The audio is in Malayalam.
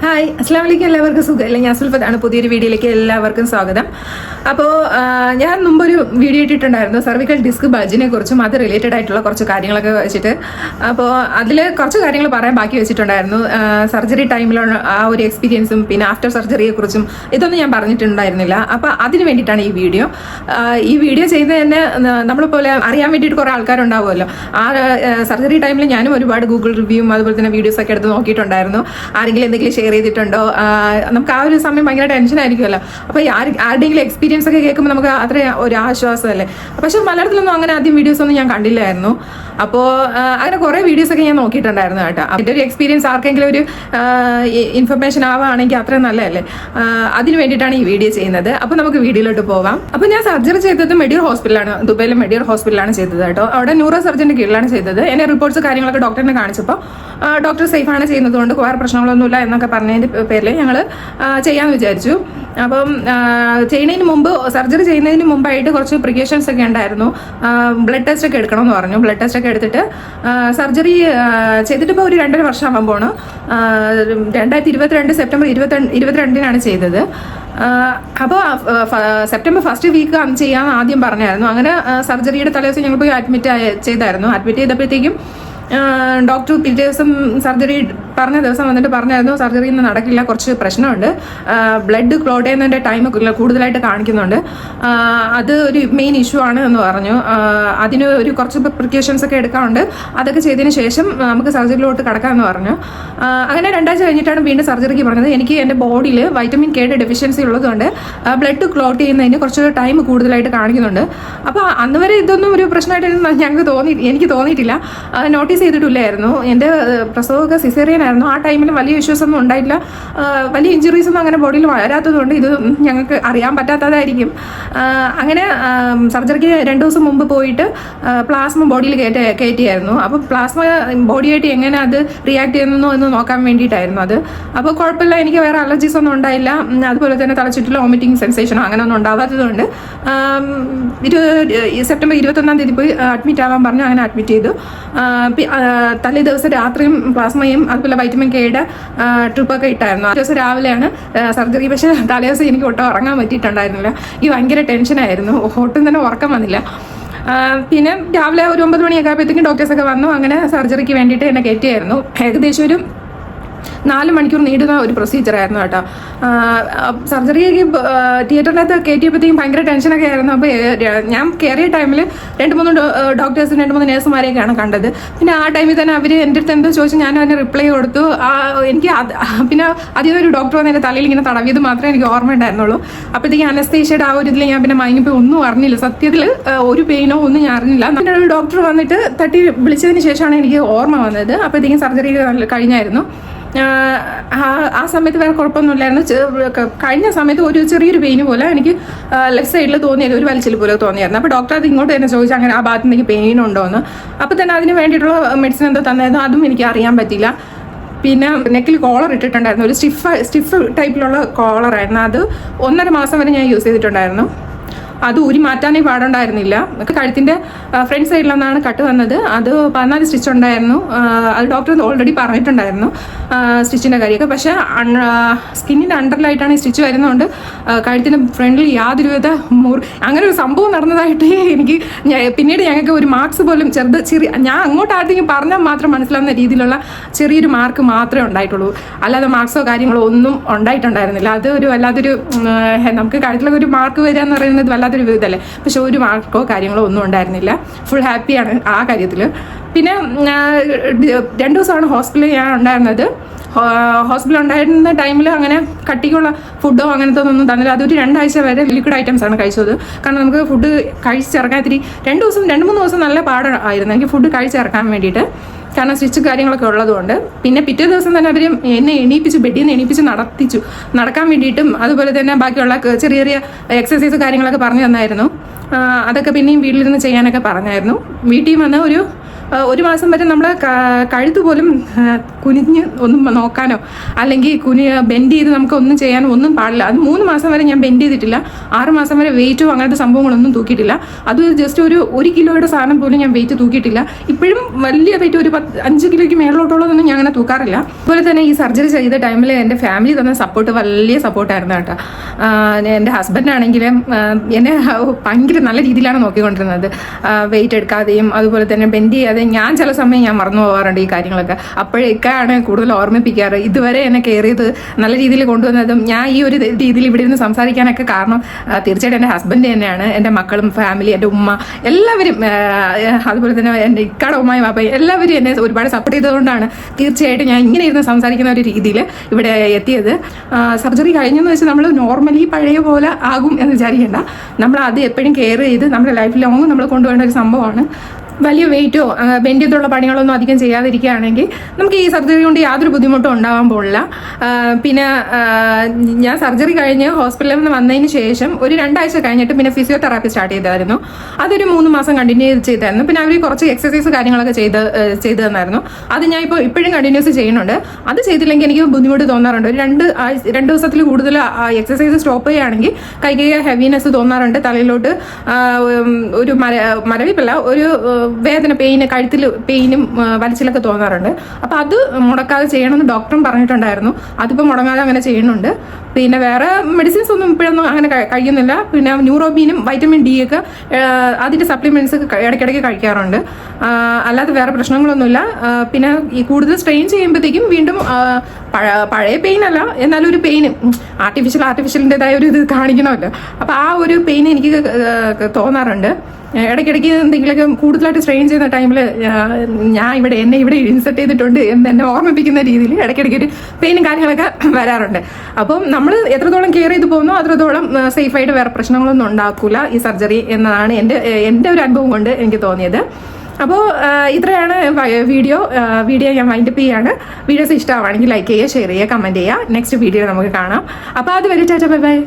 ഹായ് അസ്സാം വലൈക്കും. എല്ലാവർക്കും സുഖമല്ലേ? ഞാൻ സുൽഫത്താണ്. പുതിയൊരു വീഡിയോയിലേക്ക് എല്ലാവർക്കും സ്വാഗതം. അപ്പോൾ ഞാൻ മുമ്പൊരു വീഡിയോ ഇട്ടിട്ടുണ്ടായിരുന്നു സർവിക്കൽ ഡിസ്ക് ബൾജിനെ കുറിച്ചും അത് റിലേറ്റഡ് ആയിട്ടുള്ള കുറച്ച് കാര്യങ്ങളൊക്കെ വെച്ചിട്ട്. അപ്പോൾ അതിൽ കുറച്ച് കാര്യങ്ങൾ പറയാൻ ബാക്കി വെച്ചിട്ടുണ്ടായിരുന്നു. സർജറി ടൈമിലുള്ള ആ ഒരു എക്സ്പീരിയൻസും പിന്നെ ആഫ്റ്റർ സർജറിയെ കുറിച്ചും ഇതൊന്നും ഞാൻ പറഞ്ഞിട്ടുണ്ടായിരുന്നില്ല. അപ്പോൾ അതിന് വേണ്ടിയിട്ടാണ് ഈ വീഡിയോ. ഈ വീഡിയോ ചെയ്ത് തന്നെ നമ്മളെപ്പോലെ അറിയാൻ വേണ്ടിയിട്ട് കുറേ ആൾക്കാരുണ്ടാവുമല്ലോ. ആ സർജറി ടൈമിൽ ഞാനും ഒരുപാട് ഗൂഗിൾ റിവ്യൂവും അതുപോലെ തന്നെ വീഡിയോസൊക്കെ എടുത്ത് നോക്കിയിട്ടുണ്ടായിരുന്നു. ആരെങ്കിലും എന്തെങ്കിലും ഷെയർ ചെയ്തിട്ടുണ്ടോ? നമുക്ക് ആ ഒരു സമയം ഭയങ്കര ടെൻഷൻ ആയിരിക്കുമല്ലോ. അപ്പോൾ ആരുടെയെങ്കിലും എക്സ്പീരിയൻസ് ഒക്കെ കേൾക്കുമ്പോൾ നമുക്ക് അത്ര ഒരു ആശ്വാസമല്ലേ. പക്ഷെ മലയാളത്തിലൊന്നും അങ്ങനെ ആദ്യം വീഡിയോസ് ഒന്നും ഞാൻ കണ്ടില്ലായിരുന്നു. അപ്പോൾ അങ്ങനെ കുറേ വീഡിയോസൊക്കെ ഞാൻ നോക്കിയിട്ടുണ്ടായിരുന്നു കേട്ടോ. അതിൻ്റെ ഒരു എക്സ്പീരിയൻസ് ആർക്കെങ്കിലും ഒരു ഇൻഫർമേഷൻ ആവുകയാണെങ്കിൽ അത്രയും നല്ലതല്ലേ. അതിന് വേണ്ടിയിട്ടാണ് ഈ വീഡിയോ ചെയ്യുന്നത്. അപ്പോൾ നമുക്ക് വീഡിയോയിലോട്ട് പോവാം. അപ്പോൾ ഞാൻ സർജറി ചെയ്തത് മെഡിയർ ഹോസ്പിറ്റലാണ്, ദുബൈയിലെ മെഡിയർ ഹോസ്പിറ്റലാണ് ചെയ്തത് കേട്ടോ. അവിടെ ന്യൂറോ സർജൻ്റെ കീഴിലാണ് ചെയ്തത്. എൻ്റെ റിപ്പോർട്ട്സ് കാര്യങ്ങളൊക്കെ ഡോക്ടറിനെ കാണിച്ചപ്പോൾ ഡോക്ടർ സേഫാണ് ചെയ്യുന്നത് കൊണ്ട് വേറെ പ്രശ്നങ്ങളൊന്നുമില്ല എന്നൊക്കെ പറഞ്ഞതിൻ്റെ പേരിൽ ഞങ്ങൾ ചെയ്യാമെന്ന് വിചാരിച്ചു. അപ്പം ചെയ്യുന്നതിന് മുമ്പ്, സർജറി ചെയ്യുന്നതിന് മുമ്പായിട്ട് കുറച്ച് പ്രിക്കോഷൻസ് ഒക്കെ ഉണ്ടായിരുന്നു. ബ്ലഡ് ടെസ്റ്റ് ഒക്കെ എടുക്കണമെന്ന് പറഞ്ഞു. ബ്ലഡ് ടെസ്റ്റ് ഒക്കെ എടുത്തിട്ട് സർജറി ചെയ്തിട്ട് ഇപ്പോൾ ഒരു 2.5 വർഷം ആകുമ്പോഴാണ് 2022 സെപ്റ്റംബർ 22 ചെയ്തത്. അപ്പോൾ സെപ്റ്റംബർ 1st വീക്ക് അന്ന് ചെയ്യാമെന്ന് ആദ്യം പറഞ്ഞായിരുന്നു. അങ്ങനെ സർജറിയുടെ തലേദിവസം ഞങ്ങൾ പോയി അഡ്മിറ്റ് ചെയ്തായിരുന്നു. അഡ്മിറ്റ് ചെയ്തപ്പോഴത്തേക്കും ഡോക്ടർ പിറ്റേ ദിവസം സർജറി പറഞ്ഞ ദിവസം വന്നിട്ട് പറഞ്ഞായിരുന്നു സർജറി ഒന്നും നടക്കില്ല, കുറച്ച് പ്രശ്നമുണ്ട്, ബ്ലഡ് ക്ലോട്ട് ചെയ്യുന്നതിൻ്റെ ടൈം കൂടുതലായിട്ട് കാണിക്കുന്നുണ്ട്, അത് ഒരു മെയിൻ ഇഷ്യൂ ആണ് എന്ന് പറഞ്ഞു. അതിന് ഒരു കുറച്ച് പ്രിക്കോഷൻസ് ഒക്കെ എടുക്കാറുണ്ട്, അതൊക്കെ ചെയ്തതിന് ശേഷം നമുക്ക് സർജറിയിലോട്ട് കടക്കാമെന്ന് പറഞ്ഞു. അങ്ങനെ 2 ആഴ്ച കഴിഞ്ഞിട്ടാണ് വീണ്ടും സർജറിക്ക് പറഞ്ഞത്. എനിക്ക് എൻ്റെ ബോഡിയിൽ വൈറ്റമിൻ കെയുടെ ഡെഫിഷ്യൻസി ഉള്ളതുകൊണ്ട് ബ്ലഡ് ക്ലോട്ട് ചെയ്യുന്നതിന് കുറച്ച് ടൈം കൂടുതലായിട്ട് കാണിക്കുന്നുണ്ട്. അപ്പോൾ അന്ന് വരെ ഇതൊന്നും ഒരു പ്രശ്നമായിട്ട് എനിക്ക് തോന്നിയിട്ടില്ല, നോട്ടീസ് ചെയ്തിട്ടില്ലായിരുന്നു. എൻ്റെ പ്രസവമൊക്കെ സിസേറിയൻ ആയിരുന്നു. ആ ടൈമിൽ വലിയ ഇഷ്യൂസ് ഒന്നും ഉണ്ടായില്ല, വലിയ ഇഞ്ചുറീസ് ഒന്നും അങ്ങനെ ബോഡിയിൽ വരാത്തതുകൊണ്ട് ഇത് ഞങ്ങൾക്ക് അറിയാൻ പറ്റാത്തതായിരിക്കും. അങ്ങനെ സർജറിക്ക് 2 ദിവസം മുമ്പ് പോയിട്ട് പ്ലാസ്മ ബോഡിയിൽ കയറ്റിയായിരുന്നു. അപ്പോൾ പ്ലാസ്മ ബോഡിയായിട്ട് എങ്ങനെ അത് റിയാക്ട് ചെയ്യുന്നു എന്ന് നോക്കാൻ വേണ്ടിയിട്ടായിരുന്നു അത്. അപ്പോൾ കുഴപ്പമില്ല, എനിക്ക് വേറെ അലർജീസ് ഒന്നും ഉണ്ടായില്ല. അതുപോലെ തന്നെ തലച്ചുറ്റിലോ വോമിറ്റിംഗ് സെൻസേഷനോ അങ്ങനെ ഒന്നും ഉണ്ടാവാത്തതുകൊണ്ട് സെപ്റ്റംബർ 21 പോയി അഡ്മിറ്റ് ആവാൻ പറഞ്ഞു. അങ്ങനെ അഡ്മിറ്റ് ചെയ്തു. തലേ ദിവസം രാത്രിയും പ്ലാസ്മയും അതുപോലെ വൈറ്റമിൻ കെയുടെ ട്രിപ്പൊക്കെ ഇട്ടായിരുന്നു. ആ ദിവസം രാവിലെയാണ് സർജറി. പക്ഷേ തലേ ദിവസം എനിക്ക് ഒട്ടും ഉറങ്ങാൻ പറ്റിയിട്ടുണ്ടായിരുന്നില്ല. ഈ ഭയങ്കര ടെൻഷനായിരുന്നു, ഒട്ടും തന്നെ ഉറക്കം വന്നില്ല. പിന്നെ രാവിലെ ഒരു 9 മണിയൊക്കെ ആയപ്പോഴത്തേക്കും ഡോക്ടേഴ്സൊക്കെ വന്നു. അങ്ങനെ സർജറിക്ക് വേണ്ടിയിട്ട് എന്നെ കയറ്റിയായിരുന്നു. ഏകദേശം ഒരു 4 മണിക്കൂർ നീടുന്ന ഒരു പ്രൊസീജിയറായിരുന്നു കേട്ടോ. സർജറിക്ക് തിയേറ്ററിനകത്ത് കയറ്റിയപ്പോഴത്തേക്കും ഭയങ്കര ടെൻഷനൊക്കെ ആയിരുന്നു. അപ്പോൾ ഞാൻ കയറിയ ടൈമിൽ 2-3 ഡോക്ടേഴ്സും 2-3 നേഴ്സുമാരെയൊക്കെയാണ് കണ്ടത്. പിന്നെ ആ ടൈമിൽ തന്നെ അവർ എൻ്റെ അടുത്ത് എന്തോ ചോദിച്ചു, ഞാൻ അതിന് റിപ്ലൈ കൊടുത്തു. എനിക്ക് പിന്നെ അതിൽ ഒരു ഡോക്ടർ വന്ന് എൻ്റെ തലയിൽ ഇങ്ങനെ തടവിയത് മാത്രമേ എനിക്ക് ഓർമ്മ ഉണ്ടായിരുന്നുള്ളൂ. അപ്പോഴത്തേക്കും അനസ്തേഷ്യയുടെ ആ ഒരു ഇതിൽ ഞാൻ പിന്നെ മയങ്ങിപ്പോൾ ഒന്നും അറിഞ്ഞില്ല. സത്യത്തിൽ ഒരു പെയിനോ ഒന്നും ഞാൻ അറിഞ്ഞില്ല. പിന്നെ ഒരു ഡോക്ടർ വന്നിട്ട് തട്ടി വിളിച്ചതിന് ശേഷമാണ് എനിക്ക് ഓർമ്മ വന്നത്. അപ്പോഴത്തേക്കും സർജറി കഴിഞ്ഞായിരുന്നു. ആ സമയത്ത് വേറെ കുഴപ്പമൊന്നുമില്ലായിരുന്നു. കഴിഞ്ഞ സമയത്ത് ഒരു ചെറിയൊരു പെയിന് പോലെ എനിക്ക് ലെഫ്റ്റ് സൈഡിൽ തോന്നിയായിരുന്നു, ഒരു വലിച്ചിൽ പോലെ തോന്നിയായിരുന്നു. അപ്പോൾ ഡോക്ടർ അത് ഇങ്ങോട്ട് തന്നെ ചോദിച്ചു അങ്ങനെ ആ ഭാഗത്ത് എനിക്ക് പെയിൻ ഉണ്ടോ എന്ന്. അപ്പോൾ തന്നെ അതിന് വേണ്ടിയിട്ടുള്ള മെഡിസിൻ എന്തോ തന്നായിരുന്നു, അതും എനിക്ക് അറിയാൻ പറ്റില്ല. പിന്നെ നെക്കിൽ കോളർ ഇട്ടിട്ടുണ്ടായിരുന്നു, ഒരു സ്റ്റിഫ് ടൈപ്പിലുള്ള കോളറായിരുന്നു. അത് 1.5 മാസം വരെ ഞാൻ യൂസ് ചെയ്തിട്ടുണ്ടായിരുന്നു. അത് ഊരി മാറ്റാനേ പാടുണ്ടായിരുന്നില്ല. കഴുത്തിൻ്റെ ഫ്രണ്ട് സൈഡിലൊന്നാണ് കട്ട് വന്നത്. അത് 14 സ്റ്റിച്ച് ഉണ്ടായിരുന്നു. അത് ഡോക്ടർ ഓൾറെഡി പറഞ്ഞിട്ടുണ്ടായിരുന്നു സ്റ്റിച്ചിൻ്റെ കാര്യമൊക്കെ. പക്ഷേ സ്കിന്നിൻ്റെ അണ്ടറിലായിട്ടാണ് ഈ സ്റ്റിച്ച് വരുന്നതുകൊണ്ട് കഴുത്തിൻ്റെ ഫ്രണ്ടിൽ യാതൊരുവിധ അങ്ങനെ ഒരു സംഭവം നടന്നതായിട്ട് എനിക്ക് പിന്നീട് ഞങ്ങൾക്ക് ഒരു മാർക്സ് പോലും ഞാൻ അങ്ങോട്ട് ആദ്യം പറഞ്ഞാൽ മാത്രം മനസ്സിലാവുന്ന രീതിയിലുള്ള ചെറിയൊരു മാർക്ക് മാത്രമേ ഉണ്ടായിട്ടുള്ളൂ. അല്ലാതെ മാർക്സോ കാര്യങ്ങളോ ഒന്നും ഉണ്ടായിട്ടുണ്ടായിരുന്നില്ല. അത് ഒരു വല്ലാത്തൊരു നമുക്ക് കഴുത്തിലൊക്കെ ഒരു മാർക്ക് വരിക എന്ന് പറയുന്നത് വല്ലാത്തൊരു ഇതല്ലേ. പക്ഷെ ഒരു മാർക്കോ കാര്യങ്ങളോ ഒന്നും ഉണ്ടായിരുന്നില്ല. ഫുൾ ഹാപ്പിയാണ് ആ കാര്യത്തിൽ. പിന്നെ 2 ദിവസമാണ് ഹോസ്പിറ്റലിൽ ഞാൻ ഉണ്ടായിരുന്നത്. ഹോസ്പിറ്റലിൽ ഉണ്ടായിരുന്ന ടൈമിൽ അങ്ങനെ കട്ടിക്കുള്ള ഫുഡോ അങ്ങനത്തെ ഒന്നും തന്നില്ല. അതൊരു 2 ആഴ്ച വരെ ലിക്വിഡ് ഐറ്റംസ് ആണ് കഴിച്ചത്. കാരണം നമുക്ക് ഫുഡ് കഴിച്ചിറക്കാൻ 2-3 ദിവസം നല്ല പാടായിരുന്നു എനിക്ക് ഫുഡ് കഴിച്ചിറക്കാൻ വേണ്ടിയിട്ട്. കാരണം സ്റ്റിച്ച് കാര്യങ്ങളൊക്കെ ഉള്ളതുകൊണ്ട്. പിന്നെ പിറ്റേ ദിവസം തന്നെ അവർ എന്നെ ബെഡിൽ നിന്ന് എണീപ്പിച്ച് നടക്കാൻ വേണ്ടിയിട്ടും അതുപോലെ തന്നെ ബാക്കിയുള്ള ചെറിയ ചെറിയ എക്സസൈസ് കാര്യങ്ങളൊക്കെ പറഞ്ഞു തന്നായിരുന്നു. അതൊക്കെ പിന്നെയും വീട്ടിലിരുന്ന് ചെയ്യാനൊക്കെ പറഞ്ഞായിരുന്നു. വീട്ടിൽ വന്ന് ഒരു 1 മാസം വരെ നമ്മൾ കഴുത്ത് പോലും കുനിഞ്ഞ് ഒന്നും നോക്കാനോ അല്ലെങ്കിൽ ബെൻഡ് ചെയ്ത് നമുക്ക് ഒന്നും ചെയ്യാനോ ഒന്നും പാടില്ല. അത് 3 മാസം വരെ ഞാൻ ബെൻഡ് ചെയ്തിട്ടില്ല. 6 മാസം വരെ വെയിറ്റോ അങ്ങനത്തെ സംഭവങ്ങളൊന്നും തൂക്കിയിട്ടില്ല. അത് ജസ്റ്റ് ഒരു 1 കിലോയുടെ സാധനം പോലും ഞാൻ വെയിറ്റ് തൂക്കിയിട്ടില്ല. ഇപ്പോഴും വലിയ വെയിറ്റ് ഒരു 5 കിലോയ്ക്ക് മേളിലോട്ടുള്ളതൊന്നും ഞാൻ അങ്ങനെ തൂക്കാറില്ല. അതുപോലെ തന്നെ ഈ സർജറി ചെയ്ത ടൈമിൽ എൻ്റെ ഫാമിലി തന്ന സപ്പോർട്ട് വലിയ സപ്പോർട്ടായിരുന്നു കേട്ടോ. എൻ്റെ ഹസ്ബൻഡാണെങ്കിലും എന്നെ ഭയങ്കര നല്ല രീതിയിലാണ് നോക്കിക്കൊണ്ടിരുന്നത്. വെയിറ്റ് എടുക്കാതെയും അതുപോലെ തന്നെ ബെൻഡ് ചെയ്യാതെയും. ഞാൻ ചില സമയം ഞാൻ മറന്നു പോകാറുണ്ട് ഈ കാര്യങ്ങളൊക്കെ. അപ്പോഴേക്കാണ് കൂടുതൽ ഓർമ്മിപ്പിക്കാറ്. ഇതുവരെ എന്നെ കെയർ ചെയ്ത് നല്ല രീതിയിൽ കൊണ്ടുവന്നതും ഞാൻ ഈ ഒരു രീതിയിൽ ഇവിടെ ഇരുന്ന് സംസാരിക്കാനൊക്കെ കാരണം തീർച്ചയായിട്ടും എൻ്റെ ഹസ്ബൻഡ് തന്നെയാണ്. എൻ്റെ മക്കളും ഫാമിലി, എൻ്റെ ഉമ്മ, എല്ലാവരും, അതുപോലെ തന്നെ എൻ്റെ ഇക്കാടെ ഉമ്മയും പാപ്പയും എല്ലാവരും എന്നെ ഒരുപാട് സപ്പോർട്ട് ചെയ്തതുകൊണ്ടാണ് തീർച്ചയായിട്ടും ഞാൻ ഇങ്ങനെ ഇരുന്ന് സംസാരിക്കുന്ന ഒരു രീതിയിൽ ഇവിടെ എത്തിയത്. സർജറി കഴിഞ്ഞെന്ന് വെച്ചാൽ നമ്മൾ നോർമലി പഴയ പോലെ ആകും എന്ന് വിചാരിക്കേണ്ട. നമ്മൾ അത് എപ്പോഴും കെയർ ചെയ്ത് നമ്മുടെ ലൈഫ് ലോങ് നമ്മൾ കൊണ്ടുപോകേണ്ട ഒരു സംഭവമാണ്. വലിയ വെയിറ്റോ ബെൻഡ് ചെയ്തുള്ള പണികളൊന്നും അധികം ചെയ്യാതിരിക്കുകയാണെങ്കിൽ നമുക്ക് ഈ സർജറി കൊണ്ട് യാതൊരു ബുദ്ധിമുട്ടും ഉണ്ടാകാൻ പോകില്ല. പിന്നെ ഞാൻ സർജറി കഴിഞ്ഞ് ഹോസ്പിറ്റലിൽ നിന്ന് വന്നതിന് ശേഷം ഒരു 2 ആഴ്ച കഴിഞ്ഞിട്ട് പിന്നെ ഫിസിയോതെറാപ്പി സ്റ്റാർട്ട് ചെയ്തായിരുന്നു. അതൊരു 3 മാസം കണ്ടിന്യൂ ചെയ്തായിരുന്നു. പിന്നെ അവർ കുറച്ച് എക്സസൈസ് കാര്യങ്ങളൊക്കെ ചെയ്തു തന്നായിരുന്നു. അത് ഞാൻ ഇപ്പോഴും കണ്ടിന്യൂസ് ചെയ്യുന്നുണ്ട്. അത് ചെയ്തില്ലെങ്കിൽ എനിക്ക് ബുദ്ധിമുട്ട് തോന്നാറുണ്ട്. ഒരു 2 ദിവസത്തിൽ കൂടുതൽ എക്സസൈസ് സ്റ്റോപ്പ് ചെയ്യുകയാണെങ്കിൽ കൈകൈ ഹെവിനെസ് തോന്നാറുണ്ട്. തലയിലോട്ട് ഒരു മരവിപ്പല്ല, ഒരു വേദന, കഴുത്തിൽ പെയിനും വലിച്ചിലൊക്കെ തോന്നാറുണ്ട്. അപ്പോൾ അത് മുടക്കാതെ ചെയ്യണമെന്ന് ഡോക്ടറും പറഞ്ഞിട്ടുണ്ടായിരുന്നു. അതിപ്പോൾ മുടങ്ങാതെ അങ്ങനെ ചെയ്യുന്നുണ്ട്. പിന്നെ വേറെ മെഡിസിൻസ് ഒന്നും ഇപ്പോഴൊന്നും അങ്ങനെ കഴിക്കുന്നില്ല. പിന്നെ ന്യൂറോബീനും വൈറ്റമിൻ ഡി ഒക്കെ അതിൻ്റെ സപ്ലിമെൻറ്റ്സ് ഇടയ്ക്കിടയ്ക്ക് കഴിക്കാറുണ്ട്. അല്ലാതെ വേറെ പ്രശ്നങ്ങളൊന്നുമില്ല. പിന്നെ ഈ കൂടുതൽ സ്ട്രെയിൻ ചെയ്യുമ്പോഴത്തേക്കും വീണ്ടും പഴയ പെയിൻ അല്ല, എന്നാലും ഒരു പെയിന് ആർട്ടിഫിഷ്യലിൻ്റെതായ ഒരു ഇത് കാണിക്കണമല്ലോ. അപ്പോൾ ആ ഒരു പെയിൻ എനിക്ക് തോന്നാറുണ്ട്. ഇടയ്ക്കിടയ്ക്ക് എന്തെങ്കിലുമൊക്കെ കൂടുതലായിട്ട് സ്ട്രെയിൻ ചെയ്യുന്ന ടൈമിൽ എന്നെ ഇവിടെ ഇൻസെർട്ട് ചെയ്തിട്ടുണ്ട് എന്ന് എന്നെ ഓർമ്മിപ്പിക്കുന്ന രീതിയിൽ ഇടയ്ക്കിടയ്ക്ക് ഒരു പെയിനും കാര്യങ്ങളൊക്കെ വരാറുണ്ട്. അപ്പം നമ്മൾ എത്രത്തോളം കെയർ ചെയ്ത് പോകുന്നോ അത്രത്തോളം സേഫായിട്ട് വേറെ പ്രശ്നങ്ങളൊന്നും ഉണ്ടാക്കില്ല ഈ സർജറി എന്നതാണ് എൻ്റെ ഒരു അനുഭവം കൊണ്ട് എനിക്ക് തോന്നിയത്. അപ്പോൾ ഇത്രയാണ് വീഡിയോ ഞാൻ വൈൻഡപ്പ് ചെയ്യാണ്. വീഡിയോസ് ഇഷ്ടമാണെങ്കിൽ ലൈക്ക് ചെയ്യുക, ഷെയർ ചെയ്യുക, കമൻറ്റ് ചെയ്യുക. നെക്സ്റ്റ് വീഡിയോ നമുക്ക് കാണാം. അപ്പോൾ അതുവരെ ടാറ്റ, ബൈ ബൈ.